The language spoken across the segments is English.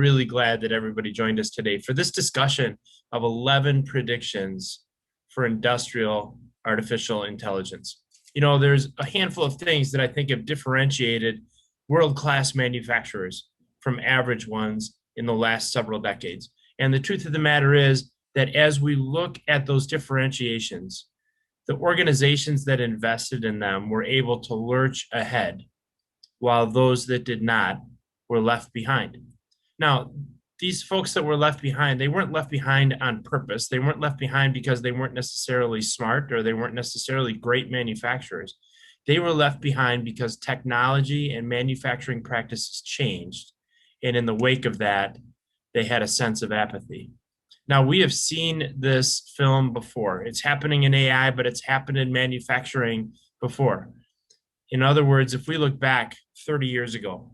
Really glad that everybody joined us today for this discussion of 11 predictions for industrial artificial intelligence. There's a handful of things that I think have differentiated world-class manufacturers from average ones in the last several decades. And the truth of the matter is that as we look at those differentiations, the organizations that invested in them were able to lurch ahead, while those that did not were left behind. Now, these folks that were left behind, they weren't left behind on purpose. They weren't left behind because they weren't necessarily smart or they weren't necessarily great manufacturers. They were left behind because technology and manufacturing practices changed. And in the wake of that, they had a sense of apathy. Now, we have seen this film before. It's happening in AI, but it's happened in manufacturing before. In other words, if we look back 30 years ago,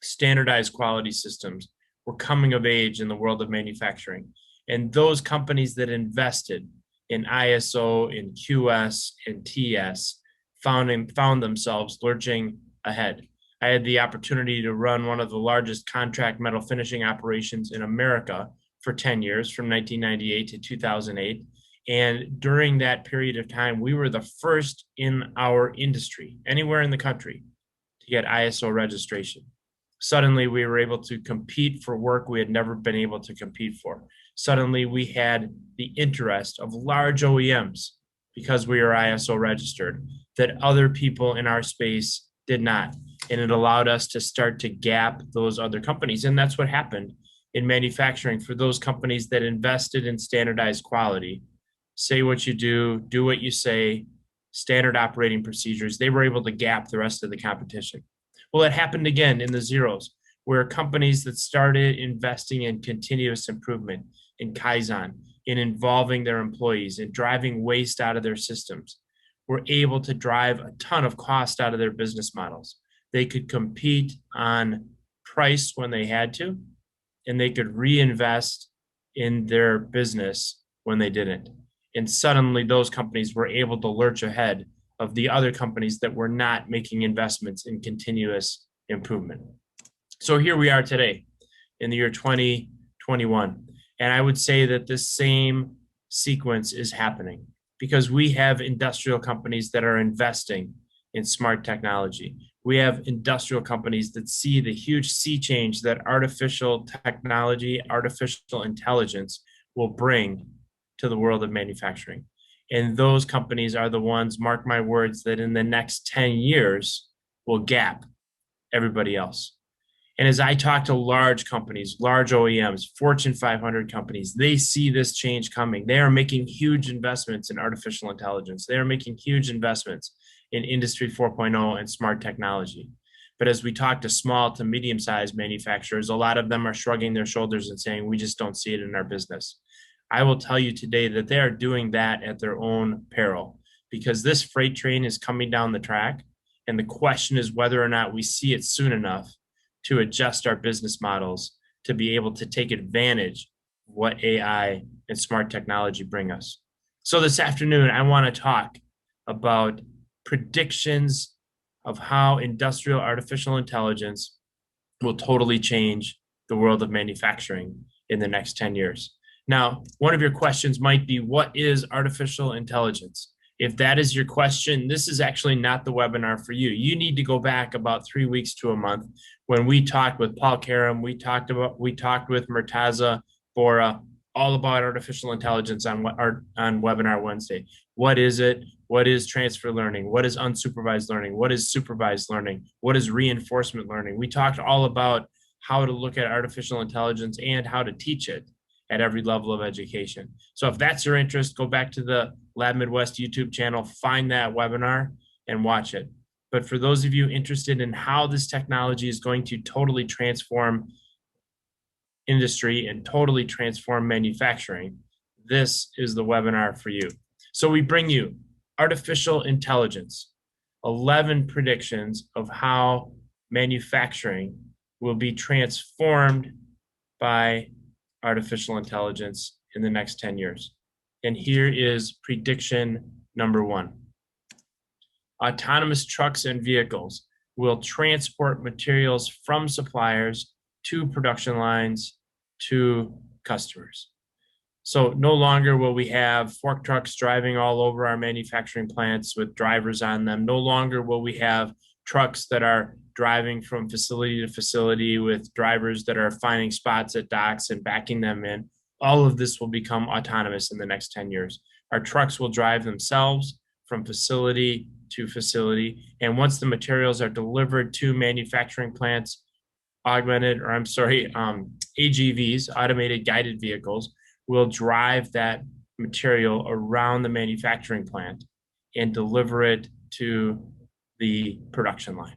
standardized quality systems were coming of age in the world of manufacturing. And those companies that invested in ISO, in QS, and TS found themselves lurching ahead. I had the opportunity to run one of the largest contract metal finishing operations in America for 10 years, from 1998 to 2008. And during that period of time, we were the first in our industry, anywhere in the country, to get ISO registration. Suddenly, we were able to compete for work we had never been able to compete for. Suddenly, we had the interest of large OEMs because we are ISO registered that other people in our space did not. And it allowed us to start to gap those other companies. And that's what happened in manufacturing for those companies that invested in standardized quality. Say what you do what you say, standard operating procedures. They were able to gap the rest of the competition. Well, it happened again in the zeros, where companies that started investing in continuous improvement, in Kaizen, in involving their employees, in driving waste out of their systems, were able to drive a ton of cost out of their business models. They could compete on price when they had to, and they could reinvest in their business when they didn't. And suddenly those companies were able to lurch ahead of the other companies that were not making investments in continuous improvement. So here we are today in the year 2021. And I would say that this same sequence is happening because we have industrial companies that are investing in smart technology. We have industrial companies that see the huge sea change that artificial technology, artificial intelligence will bring to the world of manufacturing. And those companies are the ones, mark my words, that in the next 10 years will gap everybody else. And as I talk to large companies, large OEMs, Fortune 500 companies, they see this change coming. They are making huge investments in artificial intelligence. They are making huge investments in Industry 4.0 and smart technology. But as we talk to small to medium-sized manufacturers, a lot of them are shrugging their shoulders and saying, we just don't see it in our business. I will tell you today that they are doing that at their own peril because this freight train is coming down the track. And the question is whether or not we see it soon enough to adjust our business models to be able to take advantage of what AI and smart technology bring us. So this afternoon, I want to talk about predictions of how industrial artificial intelligence will totally change the world of manufacturing in the next 10 years. Now, one of your questions might be, what is artificial intelligence? If that is your question, this is actually not the webinar for you. You need to go back about 3 weeks to a month when we talked with Paul Karam, we talked with Murtaza Bora, all about artificial intelligence on Webinar Wednesday. What is it? What is transfer learning? What is unsupervised learning? What is supervised learning? What is reinforcement learning? We talked all about how to look at artificial intelligence and how to teach it at every level of education. So if that's your interest, go back to the Lab Midwest YouTube channel, find that webinar and watch it. But for those of you interested in how this technology is going to totally transform industry and totally transform manufacturing, this is the webinar for you. So we bring you artificial intelligence, 11 predictions of how manufacturing will be transformed by artificial intelligence in the next 10 years. And here is prediction number 1. Autonomous trucks and vehicles will transport materials from suppliers to production lines to customers. So no longer will we have fork trucks driving all over our manufacturing plants with drivers on them. No longer will we have trucks that are driving from facility to facility with drivers that are finding spots at docks and backing them in. All of this will become autonomous in the next 10 years. Our trucks will drive themselves from facility to facility. And once the materials are delivered to manufacturing plants, AGVs, automated guided vehicles, will drive that material around the manufacturing plant and deliver it to the production line.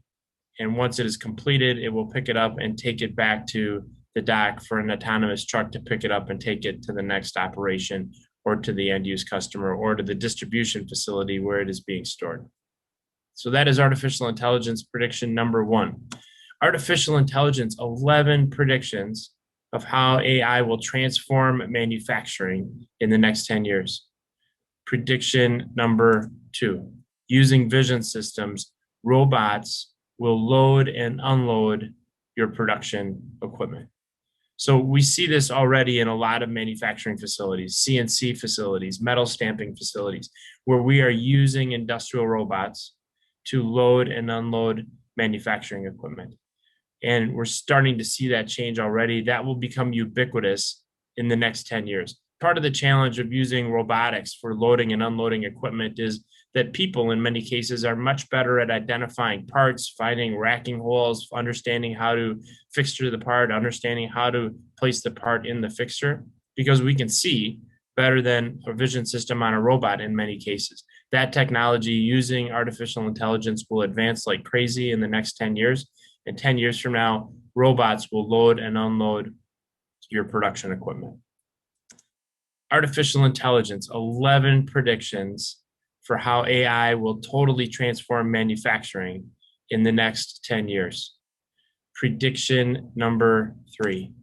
And once it is completed, it will pick it up and take it back to the dock for an autonomous truck to pick it up and take it to the next operation or to the end use customer or to the distribution facility where it is being stored. So that is artificial intelligence prediction number 1. Artificial intelligence, 11 predictions of how AI will transform manufacturing in the next 10 years. Prediction number 2, using vision systems, robots will load and unload your production equipment. So we see this already in a lot of manufacturing facilities, CNC facilities, metal stamping facilities, where we are using industrial robots to load and unload manufacturing equipment. And we're starting to see that change already. That will become ubiquitous in the next 10 years. Part of the challenge of using robotics for loading and unloading equipment is that people in many cases are much better at identifying parts, finding racking holes, understanding how to fixture the part, understanding how to place the part in the fixture, because we can see better than a vision system on a robot in many cases. That technology using artificial intelligence will advance like crazy in the next 10 years. And 10 years from now, robots will load and unload your production equipment. Artificial intelligence, 11 predictions for how AI will totally transform manufacturing in the next 10 years. Prediction number 3.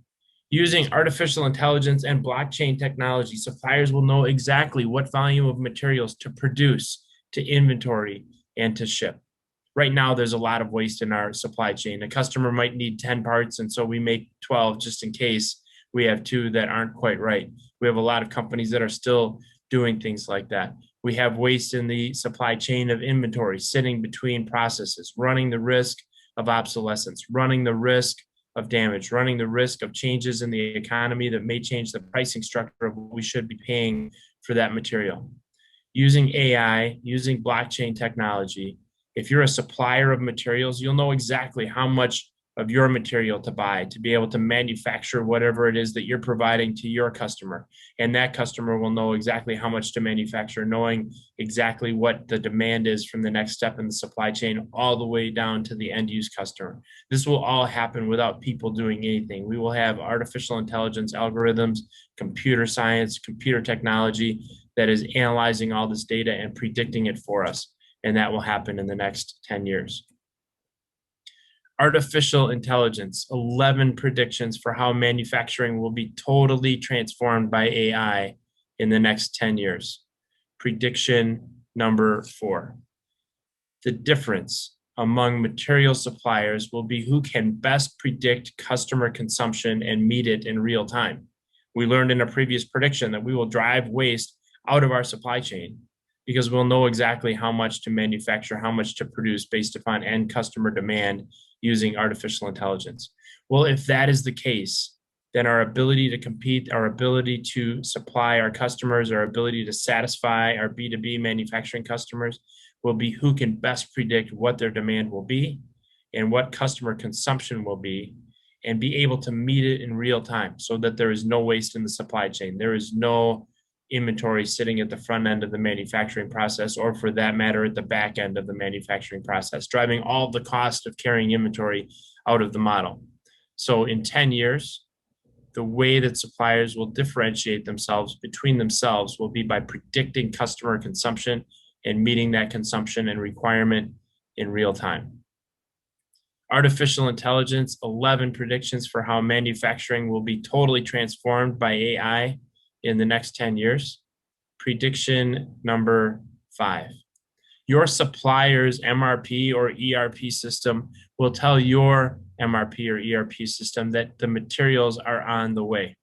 Using artificial intelligence and blockchain technology, suppliers will know exactly what volume of materials to produce, to inventory, and to ship. Right now, there's a lot of waste in our supply chain. A customer might need 10 parts, and so we make 12 just in case we have 2 that aren't quite right. We have a lot of companies that are still doing things like that. We have waste in the supply chain of inventory sitting between processes, running the risk of obsolescence, running the risk of damage, running the risk of changes in the economy that may change the pricing structure of what we should be paying for that material. Using AI, using blockchain technology, if you're a supplier of materials, you'll know exactly how much of your material to buy to be able to manufacture whatever it is that you're providing to your customer. And that customer will know exactly how much to manufacture, knowing exactly what the demand is from the next step in the supply chain, all the way down to the end use customer. This will all happen without people doing anything. We will have artificial intelligence algorithms, computer science, computer technology that is analyzing all this data and predicting it for us. And that will happen in the next 10 years. Artificial intelligence, 11 predictions for how manufacturing will be totally transformed by AI in the next 10 years. Prediction number 4. The difference among material suppliers will be who can best predict customer consumption and meet it in real time. We learned in a previous prediction that we will drive waste out of our supply chain because we'll know exactly how much to manufacture, how much to produce based upon end customer demand using artificial intelligence. Well, if that is the case, then our ability to compete, our ability to supply our customers, our ability to satisfy our B2B manufacturing customers will be who can best predict what their demand will be and what customer consumption will be, and be able to meet it in real time so that there is no waste in the supply chain. There is no inventory sitting at the front end of the manufacturing process, or for that matter, at the back end of the manufacturing process, driving all the cost of carrying inventory out of the model. So in 10 years, the way that suppliers will differentiate themselves between themselves will be by predicting customer consumption and meeting that consumption and requirement in real time. Artificial intelligence, 11 predictions for how manufacturing will be totally transformed by AI in the next 10 years. Prediction number 5. Your supplier's MRP or ERP system will tell your MRP or ERP system that the materials are on the way.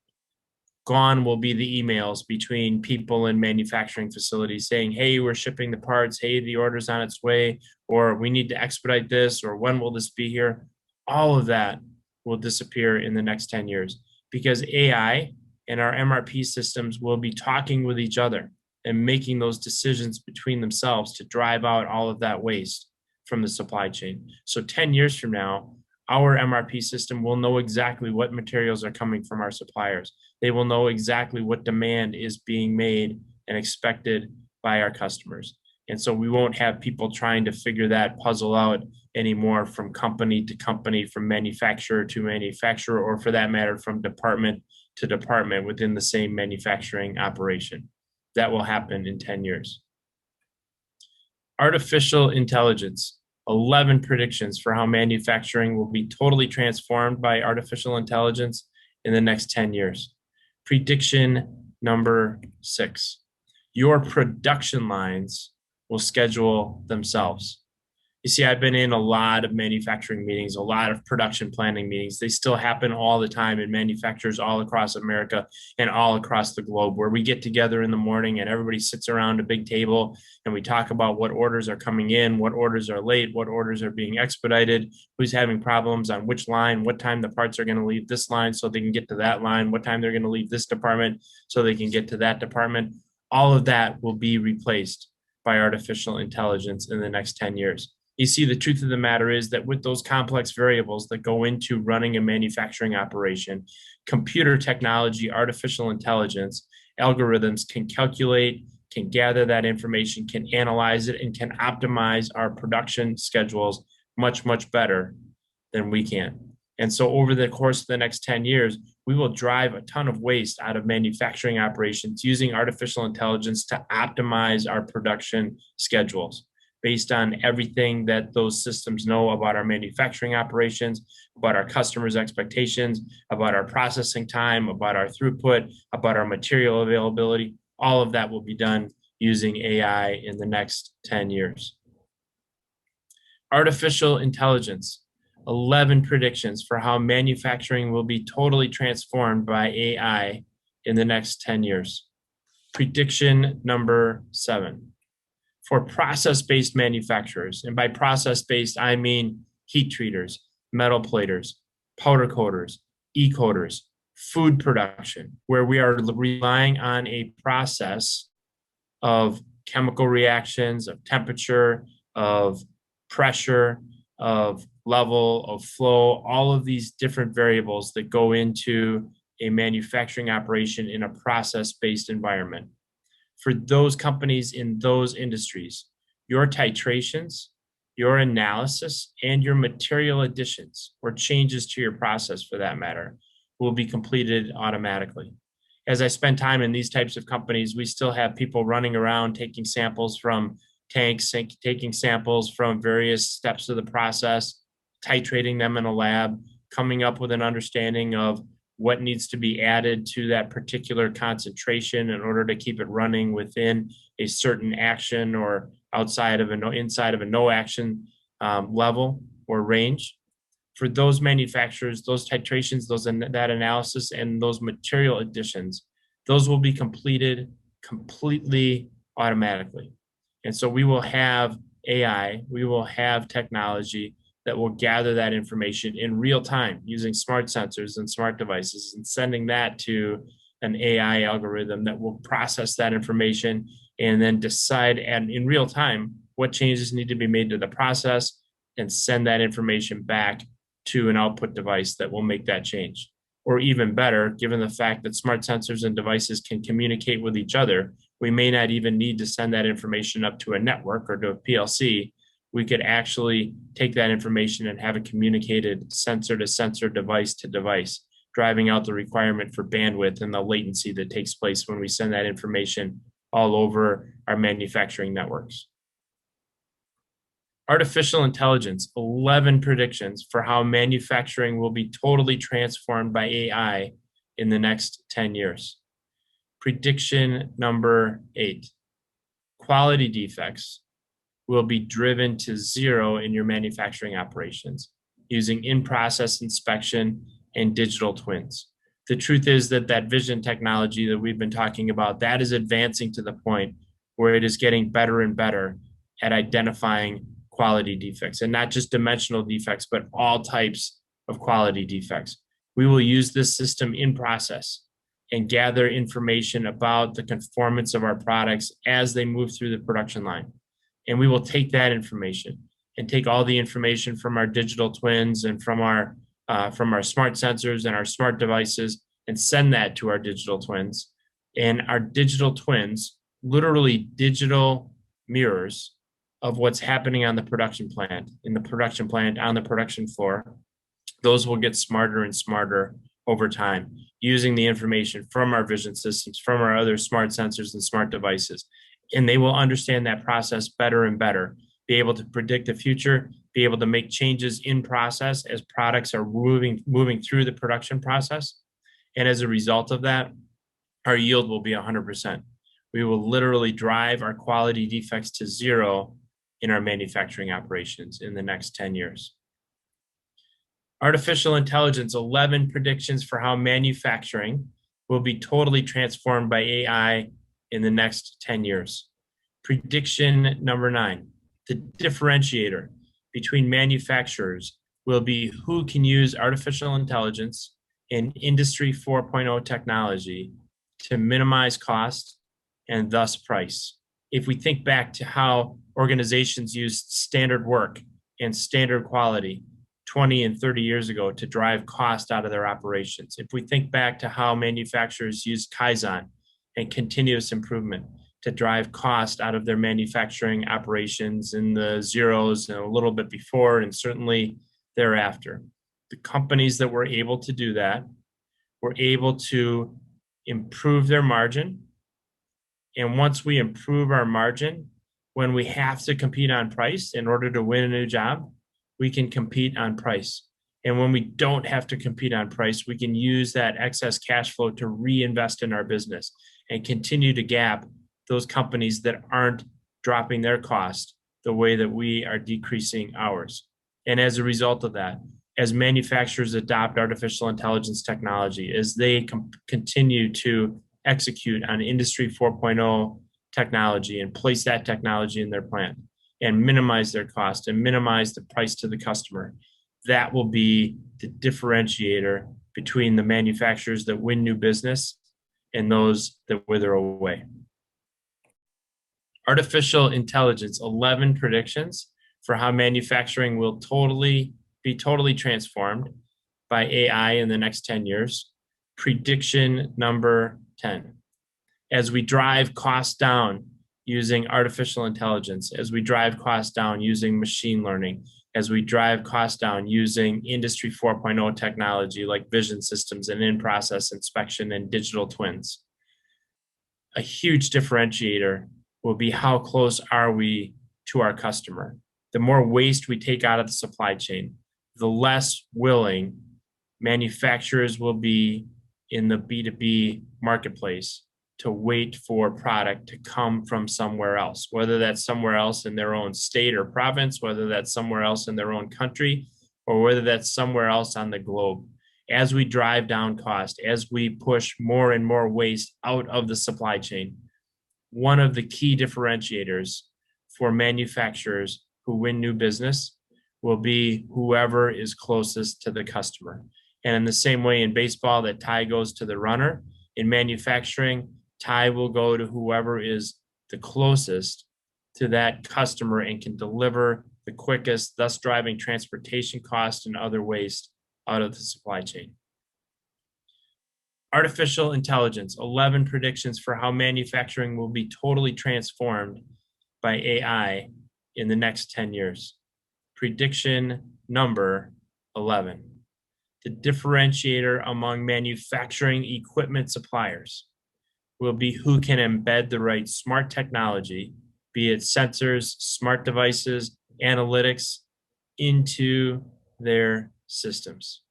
Gone will be the emails between people in manufacturing facilities saying, hey, we're shipping the parts, hey, the order's on its way, or we need to expedite this, or when will this be here? All of that will disappear in the next 10 years because AI and our MRP systems will be talking with each other and making those decisions between themselves to drive out all of that waste from the supply chain. So 10 years from now, our MRP system will know exactly what materials are coming from our suppliers. They will know exactly what demand is being made and expected by our customers. And so we won't have people trying to figure that puzzle out anymore from company to company, from manufacturer to manufacturer, or for that matter, from department to department within the same manufacturing operation. That will happen in 10 years. Artificial intelligence. 11 predictions for how manufacturing will be totally transformed by artificial intelligence in the next 10 years. Prediction number 6. Your production lines will schedule themselves. You see, I've been in a lot of manufacturing meetings, a lot of production planning meetings. They still happen all the time in manufacturers all across America and all across the globe, where we get together in the morning and everybody sits around a big table and we talk about what orders are coming in, what orders are late, what orders are being expedited, who's having problems on which line, what time the parts are going to leave this line so they can get to that line, what time they're going to leave this department so they can get to that department. All of that will be replaced by artificial intelligence in the next 10 years. You see, the truth of the matter is that with those complex variables that go into running a manufacturing operation, computer technology, artificial intelligence, algorithms can calculate, can gather that information, can analyze it, and can optimize our production schedules much, much better than we can. And so over the course of the next 10 years, we will drive a ton of waste out of manufacturing operations using artificial intelligence to optimize our production schedules based on everything that those systems know about our manufacturing operations, about our customers' expectations, about our processing time, about our throughput, about our material availability. All of that will be done using AI in the next 10 years. Artificial intelligence. 11 predictions for how manufacturing will be totally transformed by AI in the next 10 years. Prediction number 7. For process-based manufacturers, and by process-based, I mean heat treaters, metal platers, powder coaters, e-coaters, food production, where we are relying on a process of chemical reactions, of temperature, of pressure, of level, of flow, all of these different variables that go into a manufacturing operation in a process-based environment. For those companies in those industries, your titrations, your analysis, and your material additions or changes to your process for that matter will be completed automatically. As I spend time in these types of companies, we still have people running around taking samples from tanks, taking samples from various steps of the process, titrating them in a lab, coming up with an understanding of what needs to be added to that particular concentration in order to keep it running within a certain action or inside of a no action level or range. For those manufacturers, those titrations, that analysis, and those material additions, those will be completed completely automatically. And so we will have AI, we will have technology that will gather that information in real time using smart sensors and smart devices and sending that to an AI algorithm that will process that information and then decide in real time what changes need to be made to the process and send that information back to an output device that will make that change. Or even better, given the fact that smart sensors and devices can communicate with each other, we may not even need to send that information up to a network or to a PLC. We could actually take that information and have it communicated sensor to sensor, device to device, driving out the requirement for bandwidth and the latency that takes place when we send that information all over our manufacturing networks. Artificial intelligence, 11 predictions for how manufacturing will be totally transformed by AI in the next 10 years. Prediction number 8, quality defects will be driven to zero in your manufacturing operations using in-process inspection and digital twins. The truth is that that vision technology that we've been talking about, that is advancing to the point where it is getting better and better at identifying quality defects, and not just dimensional defects, but all types of quality defects. We will use this system in process and gather information about the conformance of our products as they move through the production line. And we will take that information and take all the information from our digital twins and from our smart sensors and our smart devices and send that to our digital twins. And our digital twins, literally digital mirrors of what's happening on the production plant, in the production plant, on the production floor, those will get smarter and smarter over time using the information from our vision systems, from our other smart sensors and smart devices. And they will understand that process better and better, be able to predict the future, be able to make changes in process as products are moving through the production process. And as a result of that, our yield will be 100%. We will literally drive our quality defects to zero in our manufacturing operations in the next 10 years. Artificial intelligence, 11 predictions for how manufacturing will be totally transformed by AI in the next 10 years. Prediction number 9, the differentiator between manufacturers will be who can use artificial intelligence and Industry 4.0 technology to minimize cost and thus price. If we think back to how organizations used standard work and standard quality 20 and 30 years ago to drive cost out of their operations, if we think back to how manufacturers used Kaizen and continuous improvement to drive cost out of their manufacturing operations in the zeros and a little bit before and certainly thereafter, the companies that were able to do that were able to improve their margin. And once we improve our margin, when we have to compete on price in order to win a new job, we can compete on price. And when we don't have to compete on price, we can use that excess cash flow to reinvest in our business and continue to gap those companies that aren't dropping their cost the way that we are decreasing ours. And as a result of that, as manufacturers adopt artificial intelligence technology, as they continue to execute on Industry 4.0 technology and place that technology in their plant and minimize their cost and minimize the price to the customer, that will be the differentiator between the manufacturers that win new business and those that wither away. Artificial intelligence, 11 predictions for how manufacturing will be totally transformed by AI in the next 10 years. Prediction number 10. As we drive costs down using artificial intelligence, as we drive costs down using machine learning, as we drive costs down using Industry 4.0 technology like vision systems and in-process inspection and digital twins, a huge differentiator will be how close are we to our customer. The more waste we take out of the supply chain, the less willing manufacturers will be in the B2B marketplace to wait for product to come from somewhere else, whether that's somewhere else in their own state or province, whether that's somewhere else in their own country, or whether that's somewhere else on the globe. As we drive down cost, as we push more and more waste out of the supply chain, one of the key differentiators for manufacturers who win new business will be whoever is closest to the customer. And in the same way in baseball that tie goes to the runner, in manufacturing, tie will go to whoever is the closest to that customer and can deliver the quickest, thus driving transportation costs and other waste out of the supply chain. Artificial intelligence, 11 predictions for how manufacturing will be totally transformed by AI in the next 10 years. Prediction number 11. The differentiator among manufacturing equipment suppliers will be who can embed the right smart technology, be it sensors, smart devices, analytics, into their systems.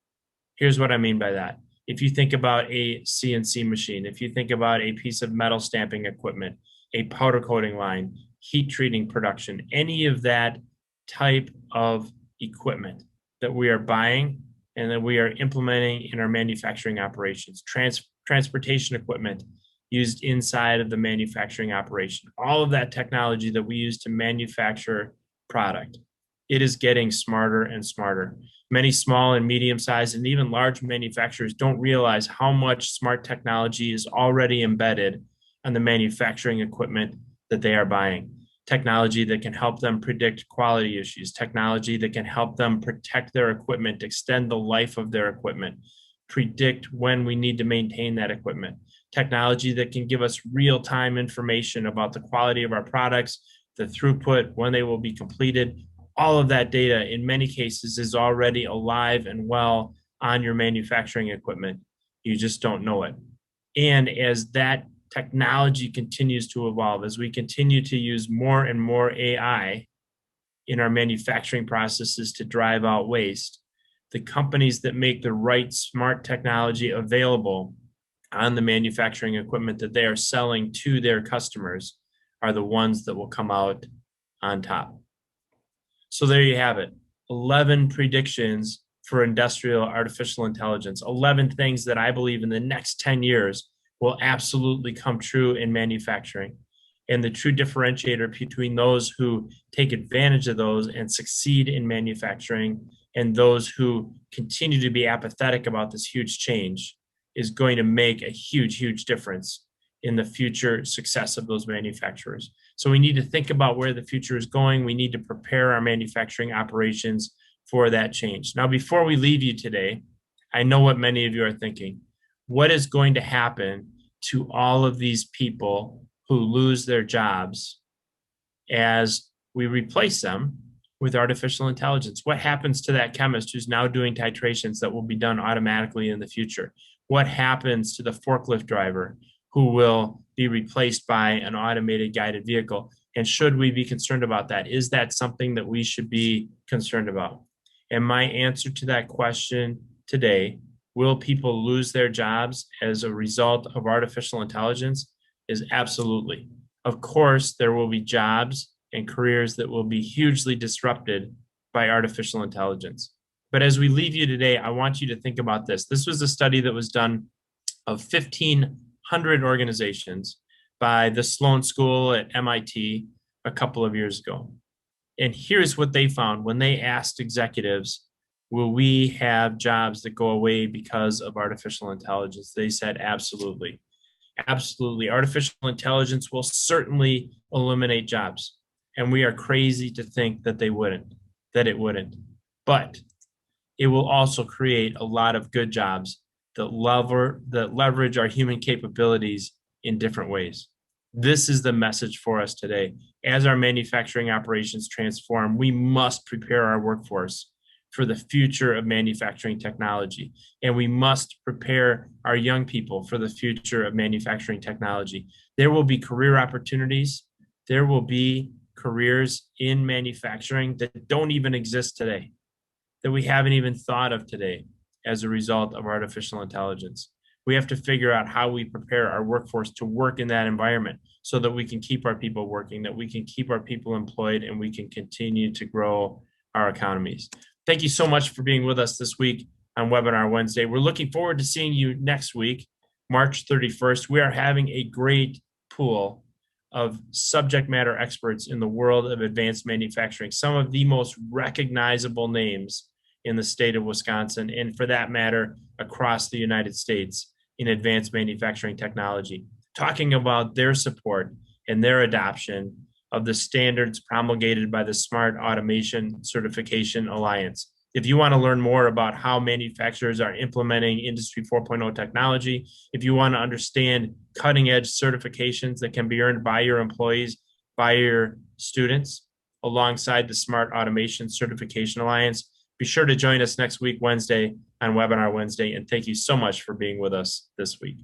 Here's what I mean by that. If you think about a CNC machine, if you think about a piece of metal stamping equipment, a powder coating line, heat treating production, any of that type of equipment that we are buying and that we are implementing in our manufacturing operations, transportation equipment used inside of the manufacturing operation, all of that technology that we use to manufacture product, it is getting smarter and smarter. Many small and medium-sized and even large manufacturers don't realize how much smart technology is already embedded on the manufacturing equipment that they are buying. Technology that can help them predict quality issues, technology that can help them protect their equipment, extend the life of their equipment, predict when we need to maintain that equipment, technology that can give us real-time information about the quality of our products, the throughput, when they will be completed. All of that data, in many cases, is already alive and well on your manufacturing equipment. You just don't know it. And as that technology continues to evolve, as we continue to use more and more AI in our manufacturing processes to drive out waste, the companies that make the right smart technology available on the manufacturing equipment that they are selling to their customers are the ones that will come out on top. So there you have it, 11 predictions for industrial artificial intelligence, 11 things that I believe in the next 10 years will absolutely come true in manufacturing. And the true differentiator between those who take advantage of those and succeed in manufacturing and those who continue to be apathetic about this huge change is going to make a huge, huge difference in the future success of those manufacturers. So we need to think about where the future is going. We need to prepare our manufacturing operations for that change. Now, before we leave you today, I know what many of you are thinking. What is going to happen to all of these people who lose their jobs as we replace them with artificial intelligence? What happens to that chemist who's now doing titrations that will be done automatically in the future? What happens to the forklift driver who will be replaced by an automated guided vehicle? And should we be concerned about that? Is that something that we should be concerned about? And my answer to that question today, will people lose their jobs as a result of artificial intelligence, is absolutely. Of course, there will be jobs and careers that will be hugely disrupted by artificial intelligence. But as we leave you today, I want you to think about this. This was a study that was done of 1,500 organizations by the Sloan School at MIT a couple of years ago. And here's what they found when they asked executives, will we have jobs that go away because of artificial intelligence? They said, absolutely. Absolutely. Artificial intelligence will certainly eliminate jobs. And we are crazy to think that it wouldn't. But it will also create a lot of good jobs that leverage our human capabilities in different ways. This is the message for us today. As our manufacturing operations transform, we must prepare our workforce for the future of manufacturing technology. And we must prepare our young people for the future of manufacturing technology. There will be career opportunities. There will be careers in manufacturing that don't even exist today, that we haven't even thought of today as a result of artificial intelligence. We have to figure out how we prepare our workforce to work in that environment so that we can keep our people working, that we can keep our people employed, and we can continue to grow our economies. Thank you so much for being with us this week on Webinar Wednesday. We're looking forward to seeing you next week, March 31st. We are having a great pool of subject matter experts in the world of advanced manufacturing, some of the most recognizable names in the state of Wisconsin, and for that matter, across the United States in advanced manufacturing technology, talking about their support and their adoption of the standards promulgated by the Smart Automation Certification Alliance. If you want to learn more about how manufacturers are implementing Industry 4.0 technology, if you want to understand cutting-edge certifications that can be earned by your employees, by your students, alongside the Smart Automation Certification Alliance, be sure to join us next week, Wednesday, on Webinar Wednesday. And thank you so much for being with us this week.